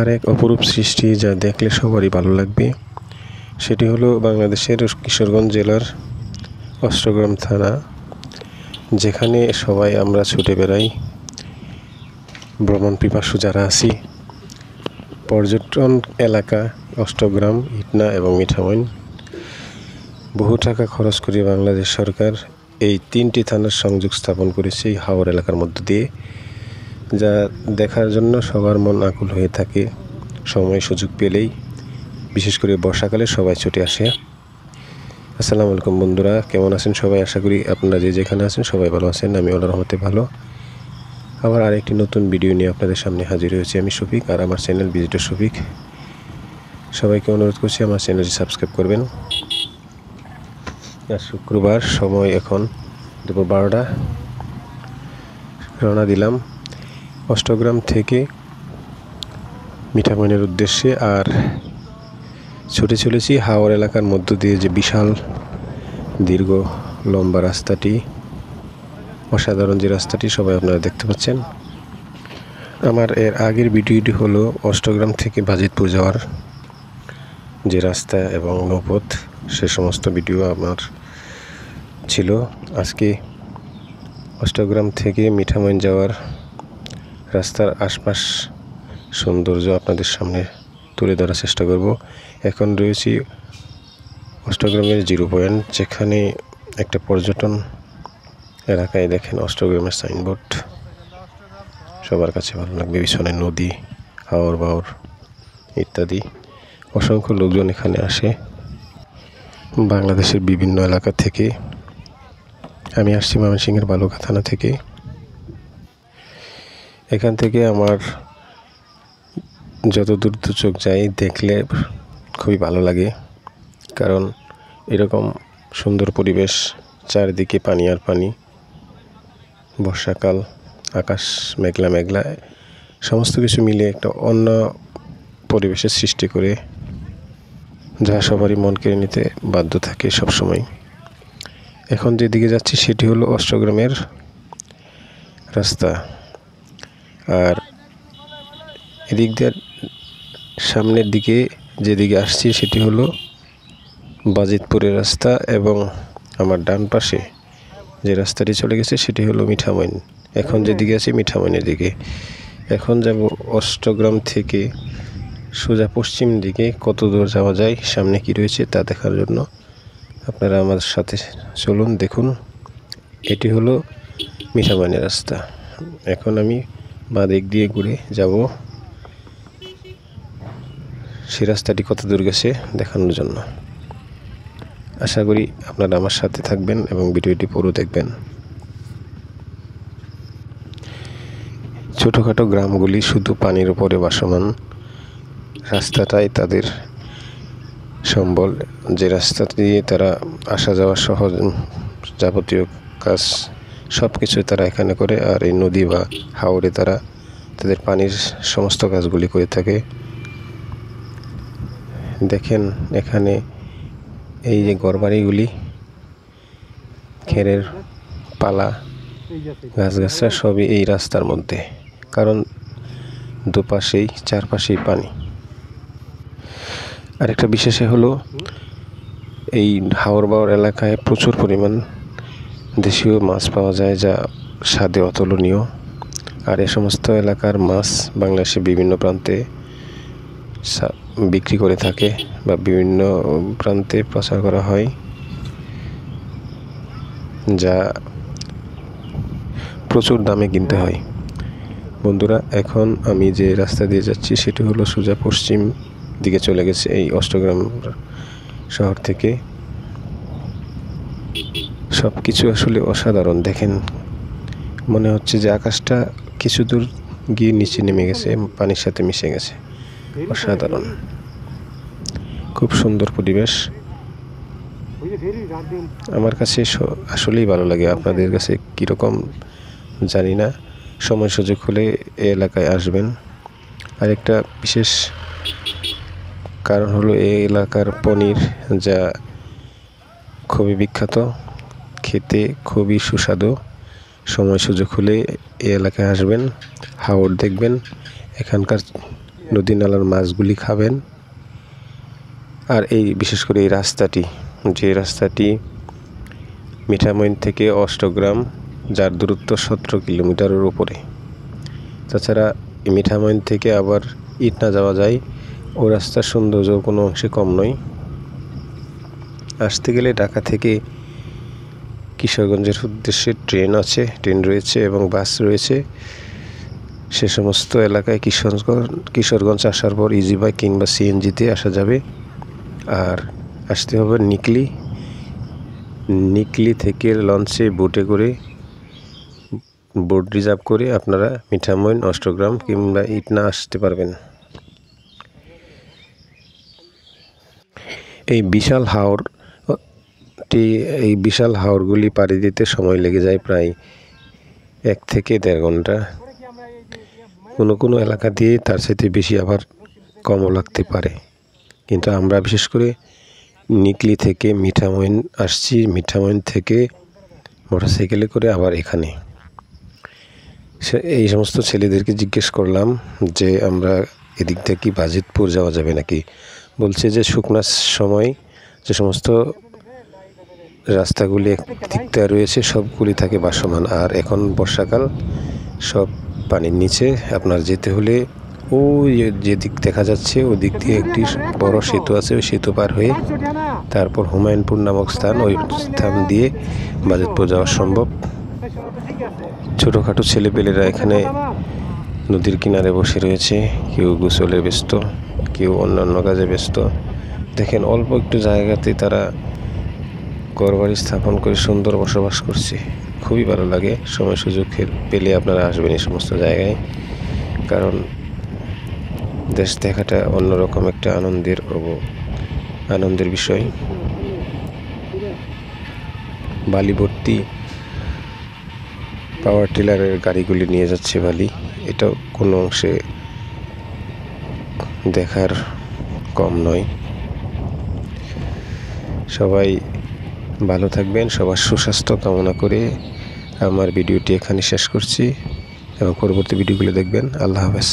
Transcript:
আল্লাহর এক অপরূপ সৃষ্টি, যা দেখলে সবারই ভালো লাগবে। সেটি হলো বাংলাদেশের কিশোরগঞ্জ জেলার অষ্টগ্রাম থানা, যেখানে সবাই আমরা ছুটে বেড়াই ভ্রমণ পিপাসু যারা আছি। পর্যটন এলাকা অষ্টগ্রাম, ইটনা এবং মিঠামইন। বহু টাকা খরচ করে বাংলাদেশ সরকার এই 3টি থানার সংযোগ স্থাপন করেছে এই হাওর এলাকার মধ্য দিয়ে, যা দেখার জন্য সবার মন আকুল হয়ে থাকে। সময় সুযোগ পেলেই, বিশেষ করে বর্ষাকালে সবাই ছুটে আসে। আসসালামু আলাইকুম বন্ধুরা, কেমন আছেন সবাই? আশা করি আপনারা যেখানে আছেন সবাই ভালো আছেন। আমি আল্লাহর রহমতে ভালো। আবার আরেকটি নতুন ভিডিও নিয়ে আপনাদের সামনে হাজির হয়েছি। আমি শফিক, আর আমার চ্যানেল ভিজিটর শফিক। সবাইকে অনুরোধ করছি আমার চ্যানেলটি সাবস্ক্রাইব করবেন। শুক্রবার, সময় এখন দুপুর 12টা। রওনা দিলাম অষ্টগ্রাম থেকে মিঠামইনের উদ্দেশ্যে, আর ছুটে চলেছি হাওর এলাকার মধ্য দিয়ে যে বিশাল দীর্ঘ লম্বা রাস্তাটি, অসাধারণ যে রাস্তাটি সবাই আপনারা দেখতে পাচ্ছেন। আমার এর আগের ভিডিওটি হলো অষ্টগ্রাম থেকে বাজিতপুর যাওয়ার যে রাস্তা এবং নৌপথ, সে সমস্ত ভিডিও আমার ছিল। আজকে অষ্টগ্রাম থেকে মিঠামইন যাওয়ার রাস্তার আশপাশ সৌন্দর্য আপনাদের সামনে তুলে ধরার চেষ্টা করব। এখন রয়েছি অষ্টগ্রামের 0 পয়েন্ট, যেখানে একটা পর্যটন এলাকায় দেখেন অষ্টগ্রামের সাইনবোর্ড সবার কাছে ভালো লাগবে। পিছনে নদী, হাওর বাওর ইত্যাদি। অসংখ্য লোকজন এখানে আসে বাংলাদেশের বিভিন্ন এলাকা থেকে। আমি আসছি ময়মনসিংহের বালুকা থানা থেকে। এখান থেকে আমার যত দূর চোখ যায় দেখলে খুবই ভালো লাগে, কারণ এরকম সুন্দর পরিবেশ, চারিদিকে পানি আর পানি। বর্ষাকাল, আকাশ মেঘলা মেঘলা, সমস্ত কিছু মিলে একটা অন্য পরিবেশের সৃষ্টি করে, যা সবারই মন কেড়ে নিতে বাধ্য থাকে সবসময়। এখন যেদিকে যাচ্ছি সেটি হলো অষ্টগ্রামের রাস্তা, আর এদিক দিয়ে সামনের দিকে যেদিকে আসছি সেটি হলো বাজিতপুরের রাস্তা, এবং আমার ডান পাশে যে রাস্তাটি চলে গেছে সেটি হলো মিঠামইন। এখন যেদিকে আছি মিঠামইনের দিকে। এখন যাব অষ্টগ্রাম থেকে সোজা পশ্চিম দিকে। কত দূর যাওয়া যায়, সামনে কি রয়েছে তা দেখার জন্য আপনারা আমার সাথে চলুন, দেখুন। এটি হলো মিঠামইনের রাস্তা। এখন আমি বাঁ দিক দিয়ে ঘুরে যাব সেই রাস্তাটি কত দূর গেছে দেখানোর জন্য। আশা করি আপনারা আমার সাথে থাকবেন এবং ভিডিওটি পুরো দেখবেন। ছোটোখাটো গ্রামগুলি শুধু পানির উপরে ভাসমান। রাস্তাটাই তাদের সম্বল, যে রাস্তা দিয়ে তারা আসা যাওয়া সহজ, যাবতীয় কাজ সব কিছু তারা এখানে করে। আর এই নদী বা হাওরে তারা তাদের পানির সমস্ত কাজগুলি করে থাকে। দেখেন এখানে এই যে ঘরবাড়িগুলি, খেরের পালা, গাছগাছরা সবই এই রাস্তার মধ্যে, কারণ দুপাশেই চারপাশেই পানি। আরেকটা বিশেষে হলো এই হাওর বাওর এলাকায় প্রচুর পরিমাণ দেশীয় মাছ পাওয়া যায়, যা স্বাদে অতুলনীয়। আর এ সমস্ত এলাকার মাছ বাংলাদেশের বিভিন্ন প্রান্তে বিক্রি করে থাকে বা বিভিন্ন প্রান্তে প্রচার করা হয়, যা প্রচুর দামে কিনতে হয়। বন্ধুরা, এখন আমি যে রাস্তা দিয়ে যাচ্ছি সেটি হলো সোজা পশ্চিম দিকে চলে গেছে এই অষ্টগ্রাম শহর থেকে। সব কিছু আসলে অসাধারণ। দেখেন, মনে হচ্ছে যে আকাশটা কিছু দূর গিয়ে নিচে নেমে গেছে, পানির সাথে মিশে গেছে। অসাধারণ, খুব সুন্দর পরিবেশ। আমার কাছে আসলেই ভালো লাগে। আপনাদের কাছে কীরকম জানি না। সময় সুযোগ হলে এই এলাকায় আসবেন। আরেকটা বিশেষ কারণ হলো এই এলাকার পনির, যা খুবই বিখ্যাত, খেতে খুবই সুস্বাদু। সময় সুযোগ হলে এই এলাকায় আসবেন, হাওর দেখবেন। এখানকার নদী নালার মাছগুলি খাবেন। আর এই বিশেষ করে এই রাস্তাটি, যে রাস্তাটি মিঠামইন থেকে অষ্টগ্রাম, যার দূরত্ব 17 কিলোমিটারের উপরে। তাছাড়া মিঠামইন থেকে আবার ইটনা যাওয়া যায়, ও রাস্তার সৌন্দর্য কোনো অংশে কম নয়। আসতে গেলে ঢাকা থেকে কিশোরগঞ্জের উদ্দেশ্যে ট্রেন রয়েছে এবং বাস রয়েছে। সে সমস্ত এলাকায় কিশোরগঞ্জ আসার পর ইজি বাইক কিংবা সিএনজিতে আসা যাবে। আর আসতে হবে নিকলি থেকে লঞ্চে বোটে করে, বোট রিজার্ভ করে আপনারা মিঠামইন, অষ্টগ্রাম কিংবা ইটনা আসতে পারবেন। এই বিশাল হাওরগুলি পাড়ি দিতে সময় লেগে যায় প্রায় 1 থেকে 1.5 ঘন্টা। কোনো এলাকা দিয়ে তার সাথে বেশি আবার কমও লাগতে পারে। কিন্তু আমরা বিশেষ করে নিকলি থেকে মিঠামইন আসছি, মিঠামইন থেকে মোটরসাইকেলে করে আবার এখানে। এই সমস্ত ছেলেদেরকে জিজ্ঞেস করলাম যে আমরা এদিক থেকে বাজিতপুর যাওয়া যাবে নাকি। বলছে যে শুকনার সময় যে সমস্ত রাস্তাগুলি দিকটা রয়েছে সবগুলি থাকে ভাসমান, আর এখন বর্ষাকাল, সব পানির নিচে। আপনার যেতে হলে ওই যে দিক দেখা যাচ্ছে ওই দিক দিয়ে একটি বড় সেতু আছে, ওই সেতু পার হয়ে তারপর হুমায়ুনপুর নামক স্থান, ওই স্থান দিয়ে বাজিতপুর যাওয়া সম্ভব। ছোটোখাটো ছেলেপেলেরা এখানে নদীর কিনারে বসে রয়েছে, কেউ গোসলে ব্যস্ত, কেউ অন্যান্য কাজে ব্যস্ত। দেখেন অল্প একটু জায়গাতে তারা ঘরবাড়ি স্থাপন করে সুন্দর বসবাস করছে। খুবই ভালো লাগে। সময় সুযোগ পেলে আপনারা আসবেন এই সমস্ত জায়গায়, কারণ দেশ দেখাটা অন্যরকম একটা আনন্দের বিষয়। বালি ভর্তি পাওয়ার টিলারের গাড়িগুলি নিয়ে যাচ্ছে বালি। এটাও কোনো অংশে দেখার কম নয়। সবাই ভালো থাকবেন, সবার সুস্বাস্থ্য কামনা করে আমার ভিডিওটি এখানে শেষ করছি এবং পরবর্তী ভিডিওগুলো দেখবেন। আল্লাহ হাফেজ।